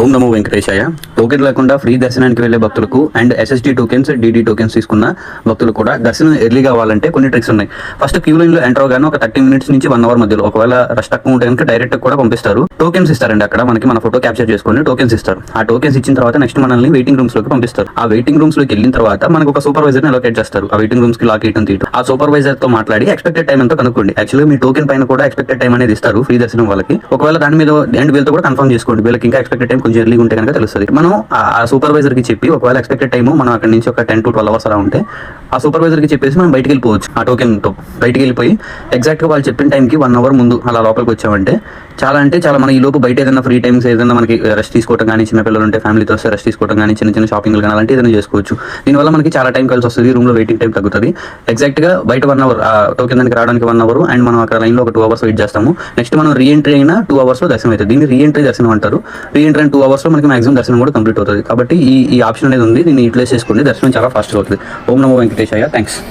ఓం నమో వెంకటేశాయ. Token లేకుండా free దర్శనానికి వెళ్లే భక్తులకు and SST tokens, DD tokens తీసుకున్న భక్తులు కూడా దర్శనం ఎర్లీ కావాలంటే కొన్ని ట్రిక్స్ ఉన్నాయి. ఫస్ట్ క్యూ లైన్ లో ఎంటర్ అవగానే ఒక 30 మినిట్స్ నుంచి 1 అవర్ మధ్యలో ఒకవేళ రష్ తక్కువ ఉంటే కనుక డైరెక్ట్ కూడా పంపిస్తారు. టోకెన్స్ ఇస్తారండి. అక్కడ మనకి మన ఫోటో క్యాప్చర్ చేసుకొని టోకెన్స్ ఇస్తారు. ఆ టోకెన్స్ ఇచ్చిన తర్వాత నెక్స్ట్ మనల్ని వెయిటింగ్ రూమ్స్ లోకి పంపిస్తారు. ఆ వెయిటింగ్ రూమ్స్ లోకి వెళ్ళిన తర్వాత మనకు ఒక సూపర్వైజర్ ని అలొకేట్ చేస్తారు. ఆ వెయిటింగ్ రూమ్స్ కి లాక్ చేయడం తీయడం, ఆ సూపర్వైజర్ తో మాట్లాడి ఎక్స్పెక్టెడ్ టైం ఎంతో కనుక్కోండి. యాక్చువల్గా మీ టోకెన్ పైన కూడా ఎక్స్పెక్టెడ్ టైం అనేది ఇస్తారు ఫ్రీ దర్శనం వాళ్ళకి. ఒకవేళ దాని మీద అండ్ వీళ్ళతో కూడా కన్ఫర్మ్ చేసుకోండి. వీళ్ళకి ఇంకా ఎక్స్పెక్టెడ్ టైం కొంచెం ఎర్లీగా ఉంటే కనుక తెలుస్తుంది. మనం ఆ సూపర్వైజర్ కి చెప్పి ఒకవేళ ఎక్స్పెక్టెడ్ టైం మనం అక్కడ నుంచి ఒక 10 to 12 అవర్స్ అలా ఉంటే ఆ సూపర్వైజర్ కి చెప్పేసి మనం బయటికి వెళ్ళిపోవచ్చు. ఆ టోకెన్ తో బయటికి వెళ్ళిపోయి ఎగ్జాక్ట్ గా వాళ్ళు చెప్పిన టైంకి 1 అవర్ ముందు అలా లోపలికి వచ్చామంటే చాలా అంటే చాలా మన ఈ లోపు బయట ఏదైనా ఫ్రీ టైమ్స్ ఏదైనా మనకి రెస్ట్ తీసుకోవడం కానీ, చిన్న పిల్లలు ఉంటే ఫ్యామిలీతో వస్తే రెస్ట్ తీసుకోవడం కానీ, చిన్న చిన్న షాపింగ్లు కానీ అలాంటి ఏదైనా చేసుకోవచ్చు. దీనివల్ల మనకి చాలా టైం కలిసి వస్తుంది. రూమ్ లో వెయిటింగ్ టైం తగ్గుతుంది. ఎగ్జాక్ట్ గా బయట 1 అవర్ ఆ టోకెన్ దానికి రావడానికి 1 అవర్ అండ్ మనం అక్కడ లైన్ లో ఒక 2 అవర్స్ వెయిట్ చేస్తాము. నెక్స్ట్ మనం రీఎంట్రీ అయినా 2 అవర్స్ లో దర్శనం అవుతుంది. దీన్ని రీఎంట్రీ దర్శనం అంటారు. రీఎంట్రీ అయిన 2 అవర్స్ లో మనకి మాక్సిమం దర్శనం కూడా కంప్లీట్ అవుతుంది. కాబట్టి ఈ ఆప్షన్ అనేది ఉంది. దీన్ని యూటిలైజ్ చేసుకోండి. దర్శనం చాలా ఫాస్ట్ అవుతుంది. ఓం నమో వెంకటేశాయ. థ్యాంక్స్.